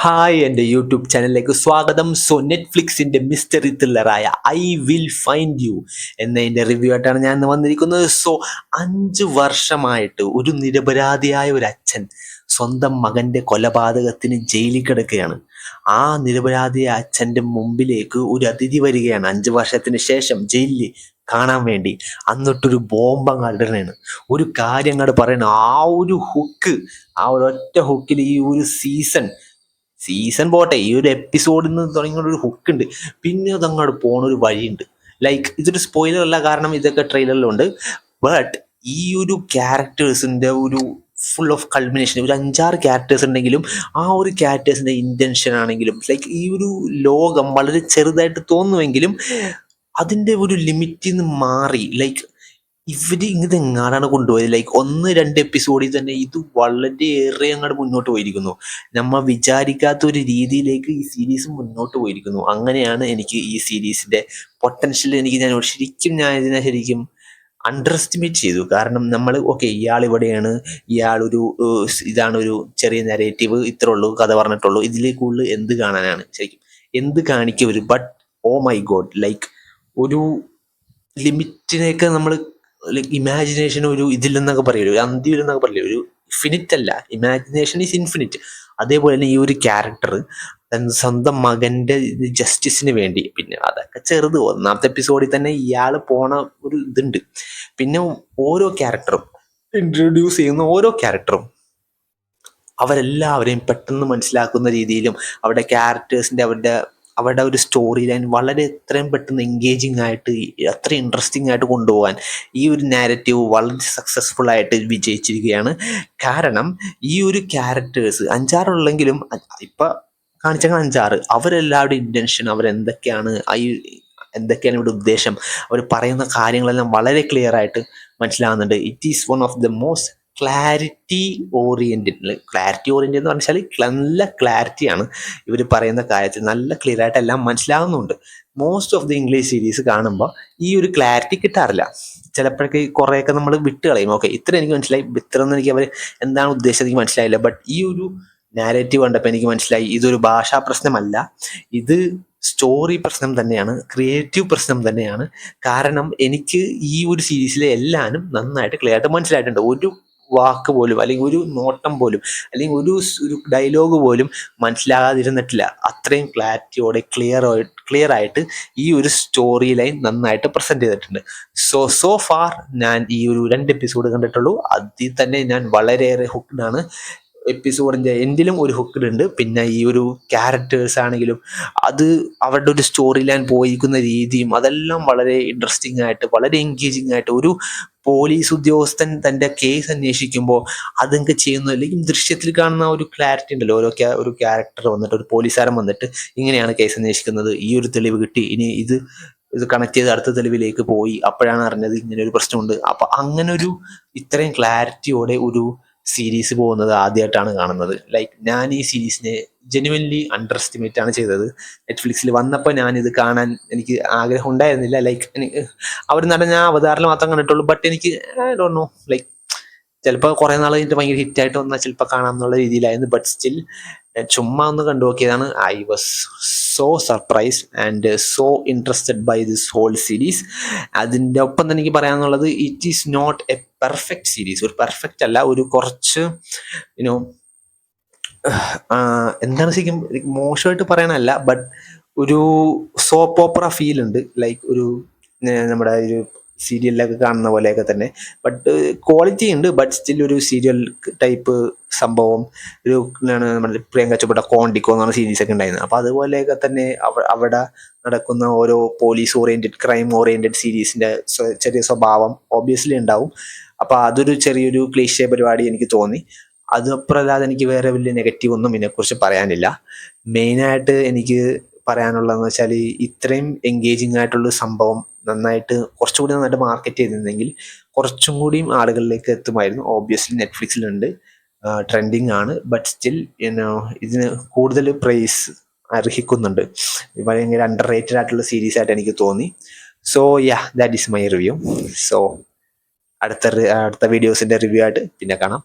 Hi, എൻ്റെ YouTube ചാനലിലേക്ക് സ്വാഗതം. സോ നെറ്റ്ഫ്ലിക്സിൻ്റെ മിസ്റ്ററി ത്രില്ലറായ ഐ വിൽ ഫൈൻഡ് യു എന്നതിൻ്റെ റിവ്യൂ ആയിട്ടാണ് ഞാൻ ഇന്ന് വന്നിരിക്കുന്നത്. സോ 5 വർഷമായിട്ട് ഒരു നിരപരാധിയായ ഒരു അച്ഛൻ സ്വന്തം മകൻ്റെ കൊലപാതകത്തിന് ജയിലിൽ കിടക്കുകയാണ്. ആ നിരപരാധിയായ അച്ഛൻ്റെ മുമ്പിലേക്ക് ഒരു അതിഥി വരികയാണ് 5 വർഷത്തിന് ശേഷം ജയിലിൽ കാണാൻ വേണ്ടി. എന്നിട്ടൊരു ബോംബ് അങ്ങ് ഇടണേണ്, ഒരു കാര്യം അങ്ങോട്ട് പറയണ. ആ ഒരു ഹുക്ക്, ആ ഒരൊറ്റ ഹുക്കിൽ ഈ ഒരു സീസൺ പോട്ടെ, ഈ ഒരു എപ്പിസോഡിൽ നിന്ന് തുടങ്ങിയ ഒരു ഹുക്ക് ഉണ്ട്. പിന്നെ അതങ്ങോട്ട് പോണ ഒരു വഴിയുണ്ട്. ലൈക്ക് ഇതൊരു സ്പോയിലർ അല്ല, കാരണം ഇതൊക്കെ ട്രെയിലറിലുണ്ട്. ബട്ട് ഈ ഒരു ക്യാരക്ടേഴ്സിൻ്റെ ഒരു ഫുൾ ഓഫ് കൾമിനേഷൻ, ഒരു 5-6 ക്യാരക്ടേഴ്സ് ഉണ്ടെങ്കിലും ആ ഒരു ക്യാരക്ടേഴ്സിൻ്റെ ഇൻറ്റൻഷൻ ആണെങ്കിലും, ലൈക്ക് ഈ ഒരു ലോകം വളരെ ചെറുതായിട്ട് തോന്നുമെങ്കിലും അതിൻ്റെ ഒരു ലിമിറ്റിൽ നിന്ന് മാറി, ലൈക്ക് ഇവര് ഇങ്ങനത്തെ എങ്ങാടാണ് കൊണ്ടുപോയത്. ലൈക്ക് 1-2 എപ്പിസോഡിൽ തന്നെ ഇത് വളരെയേറെ അങ്ങോട്ട് മുന്നോട്ട് പോയിരിക്കുന്നു. നമ്മൾ വിചാരിക്കാത്ത ഒരു രീതിയിലേക്ക് ഈ സീരീസ് മുന്നോട്ട് പോയിരിക്കുന്നു. അങ്ങനെയാണ് എനിക്ക് ഈ സീരീസിന്റെ പൊട്ടൻഷ്യൽ ഞാൻ ഇതിനെ ശരിക്കും അണ്ടർ എസ്റ്റിമേറ്റ് ചെയ്തു. കാരണം നമ്മൾ ഇയാൾ ഇവിടെയാണ്, ഇയാളൊരു ഇതാണ് ഒരു ചെറിയ നെറേറ്റീവ്, ഇത്രേ ഉള്ളൂ, കഥ പറഞ്ഞിട്ടുള്ളൂ, ഇതിലേക്ക് കൂടുതൽ എന്ത് കാണാനാണ്, ശരിക്കും എന്ത് കാണിക്കും ഒരു. But oh my god, like ഒരു ലിമിറ്റിനെയൊക്കെ നമ്മൾ, ലൈക്ക് ഇമാജിനേഷൻ ഒരു ഇതില്ലെന്നൊക്കെ പറയില്ല, ഒരു അന്തിയില്ലെന്നൊക്കെ പറയില്ല, ഒരു ഇൻഫിനിറ്റ് അല്ല, ഇമാജിനേഷൻ ഈസ് ഇൻഫിനിറ്റ്. അതേപോലെ തന്നെ ഈ ഒരു ക്യാരക്ടർ സ്വന്തം മകന്റെ ജസ്റ്റിസിന് വേണ്ടി, പിന്നെ അതൊക്കെ ചെറുത്, 1-ാമത്തെ എപ്പിസോഡിൽ തന്നെ ഇയാൾ പോണ ഒരു ഇതുണ്ട്. പിന്നെ ഓരോ ക്യാരക്ടറും ഇൻട്രൊഡ്യൂസ് ചെയ്യുന്ന ഓരോ ക്യാരക്ടറും അവരെല്ലാവരെയും പെട്ടെന്ന് മനസ്സിലാക്കുന്ന രീതിയിലും അവരുടെ ക്യാരക്ടേഴ്സിൻ്റെ അവരുടെ ഒരു സ്റ്റോറി ലൈൻ വളരെ എത്രയും പെട്ടെന്ന് എൻഗേജിങ് ആയിട്ട്, അത്ര ഇൻട്രസ്റ്റിംഗ് ആയിട്ട് കൊണ്ടുപോകാൻ ഈ ഒരു നാരറ്റീവ് വളരെ സക്സസ്ഫുൾ ആയിട്ട് വിജയിച്ചിരിക്കുകയാണ്. കാരണം ഈ ഒരു ക്യാരക്ടേഴ്സ് 5-6 ഇപ്പം കാണിച്ച 5-6 അവരെല്ലാവരുടെയും ഇൻറ്റൻഷൻ, എന്തൊക്കെയാണ് ഇവിടെ ഉദ്ദേശം, അവർ പറയുന്ന കാര്യങ്ങളെല്ലാം വളരെ ക്ലിയർ ആയിട്ട് മനസ്സിലാകുന്നുണ്ട്. It is one of the most clarity oriented എന്ന് പറഞ്ഞാൽ നല്ല ക്ലാരിറ്റിയാണ് ഇവർ പറയുന്ന കാര്യത്തിൽ, നല്ല ക്ലിയർ ആയിട്ട് എല്ലാം മനസ്സിലാകുന്നുണ്ട്. Most of the English series കാണുമ്പോൾ ഈ ഒരു ക്ലാരിറ്റി കിട്ടാറില്ല. ചിലപ്പോഴൊക്കെ കുറേയൊക്കെ നമ്മൾ വിട്ട് കളയും. ഇത്ര എനിക്ക് മനസ്സിലായി, ഇത്രയൊന്നും എനിക്ക് അവർ എന്താണ് ഉദ്ദേശിച്ചത് എനിക്ക് മനസ്സിലായില്ല. ബട്ട് ഈ ഒരു നാരേറ്റീവ് കണ്ടപ്പോൾ എനിക്ക് മനസ്സിലായി, ഇതൊരു ഭാഷാ പ്രശ്നമല്ല, ഇത് സ്റ്റോറി പ്രശ്നം തന്നെയാണ്, ക്രിയേറ്റീവ് പ്രശ്നം തന്നെയാണ്. കാരണം എനിക്ക് ഈ ഒരു സീരീസിലെ എല്ലാവരും നന്നായിട്ട് ക്ലിയർ ആയിട്ട് മനസ്സിലായിട്ടുണ്ട്. ഒരു വാക്ക് പോലും, അല്ലെങ്കിൽ ഒരു നോട്ടം പോലും, അല്ലെങ്കിൽ ഒരു ഡയലോഗ് പോലും മനസ്സിലാകാതിരുന്നിട്ടില്ല. അത്രയും ക്ലാരിറ്റിയോടെ ക്ലിയർ ആയിട്ട് ഈ ഒരു സ്റ്റോറി ലൈൻ നന്നായിട്ട് പ്രസന്റ് ചെയ്തിട്ടുണ്ട്. സോ ഫാർ ഞാൻ ഈ ഒരു 2 എപ്പിസോഡ് കണ്ടിട്ടുള്ളൂ. അതിൽ തന്നെ ഞാൻ വളരെയേറെ ഹുക്ക്ഡാണ്. എപ്പിസോഡിൻ്റെ എൻഡിലും ഒരു ഹുക്ക്ഡ് ഉണ്ട്. പിന്നെ ഈ ഒരു ക്യാരക്ടേഴ്സ് ആണെങ്കിലും അത് അവരുടെ ഒരു സ്റ്റോറി ലൈൻ പോയിരിക്കുന്ന രീതിയും അതെല്ലാം വളരെ ഇൻട്രസ്റ്റിംഗ് ആയിട്ട്, വളരെ എൻഗേജിങ് ആയിട്ട്, ഒരു പോലീസ് ഉദ്യോഗസ്ഥൻ തൻ്റെ കേസ് അന്വേഷിക്കുമ്പോൾ അതെങ്കിൽ ചെയ്യുന്ന, അല്ലെങ്കിൽ ദൃശ്യത്തിൽ കാണുന്ന ഒരു ക്ലാരിറ്റി ഉണ്ടല്ലോ, ഒരു ക്യാരക്ടർ വന്നിട്ട്, ഒരു പോലീസുകാരൻ വന്നിട്ട് ഇങ്ങനെയാണ് കേസ് അന്വേഷിക്കുന്നത്, ഈ ഒരു തെളിവ് കിട്ടി, ഇനി ഇത് കണക്ട് ചെയ്ത് അടുത്ത തെളിവിലേക്ക് പോയി, അപ്പോഴാണ് അറിഞ്ഞത് ഇങ്ങനെ ഒരു പ്രശ്നമുണ്ട്. അപ്പൊ അങ്ങനെ ഒരു ഇത്രയും ക്ലാരിറ്റിയോടെ ഒരു സീരീസ് പോകുന്നത് ആദ്യമായിട്ടാണ് കാണുന്നത്. ലൈക്ക് ഞാൻ ഈ സീരീസിനെ ജെനുവൻലി അണ്ടർ എസ്റ്റിമേറ്റ് ആണ് ചെയ്തത്. നെറ്റ്ഫ്ലിക്സിൽ വന്നപ്പോൾ ഞാനിത് കാണാൻ എനിക്ക് ആഗ്രഹം ഉണ്ടായിരുന്നില്ല. ലൈക്ക് അവർ നടന്ന അവതാറിൽ മാത്രം കണ്ടിട്ടുള്ളൂ. ബട്ട് എനിക്ക് ഐ ഡോണ്ട് നോ, ലൈക്ക് ചിലപ്പോൾ കുറേ നാൾ കഴിഞ്ഞിട്ട് ഭയങ്കര ഹിറ്റായിട്ട് വന്നാൽ ചിലപ്പോൾ കാണാം എന്നുള്ള രീതിയിലായിരുന്നു. ബട്ട് സ്റ്റിൽ ചുമ്മാ ഒന്ന് കണ്ടു നോക്കിയതാണ്. I was so surprised and so interested by this whole series. അതിൻ്റെ ഒപ്പം തന്നെ എനിക്ക് പറയാനുള്ളത്, it is not a perfect series. ഒരു പെർഫെക്റ്റ് അല്ല, ഒരു കുറച്ച് യുനോ എന്താണ് ശരിക്കും മോശമായിട്ട് പറയാനല്ല, ബട്ട് ഒരു സോപ്പ് ഓപ്പറ ഫീൽ ഉണ്ട്. ലൈക്ക് ഒരു നമ്മുടെ ഒരു സീരിയലിലൊക്കെ കാണുന്ന പോലെയൊക്കെ തന്നെ, ബട്ട് ക്വാളിറ്റി ഉണ്ട്. ബട്ട് സ്റ്റിൽ ഒരു സീരിയൽ ടൈപ്പ് സംഭവം. ഒരു നമ്മുടെ പ്രിയങ്ക ചോപ്ര കോണ്ടിക്കോ എന്ന് പറഞ്ഞ സീരീസൊക്കെ ഉണ്ടായിരുന്നു. അപ്പോൾ അതുപോലെയൊക്കെ തന്നെ അവിടെ നടക്കുന്ന ഓരോ പോലീസ് ഓറിയൻറ്റഡ്, ക്രൈം ഓറിയൻറ്റഡ് സീരീസിൻ്റെ ചെറിയ സ്വഭാവം ഓബിയസ്ലി ഉണ്ടാവും. അപ്പോൾ അതൊരു ചെറിയൊരു ക്ലീശേ പരിപാടി എനിക്ക് തോന്നി. അതപ്പുറമല്ലാതെ എനിക്ക് വേറെ വലിയ നെഗറ്റീവ് ഒന്നും ഇതിനെക്കുറിച്ച് പറയാനില്ല. മെയിനായിട്ട് എനിക്ക് പറയാനുള്ളതെന്ന് വെച്ചാൽ, ഇത്രയും എൻഗേജിങ് ആയിട്ടുള്ള സംഭവം കുറച്ചുകൂടി നന്നായിട്ട് മാർക്കറ്റ് ചെയ്തിരുന്നെങ്കിൽ കുറച്ചും കൂടിയും ആളുകളിലേക്ക് എത്തുമായിരുന്നു. ഓബിയസ്ലി നെറ്റ്ഫ്ലിക്സിലുണ്ട്, ട്രെൻഡിങ് ആണ്. ബട്ട് സ്റ്റിൽ ഇതിന് കൂടുതൽ പ്രൈസ് അർഹിക്കുന്നുണ്ട്. ഭയങ്കര അണ്ടർ റേറ്റഡ് ആയിട്ടുള്ള സീരീസ് ആയിട്ട് എനിക്ക് തോന്നി. So that is my review. So അടുത്ത വീഡിയോസിൻ്റെ റിവ്യൂ ആയിട്ട് പിന്നെ കാണാം.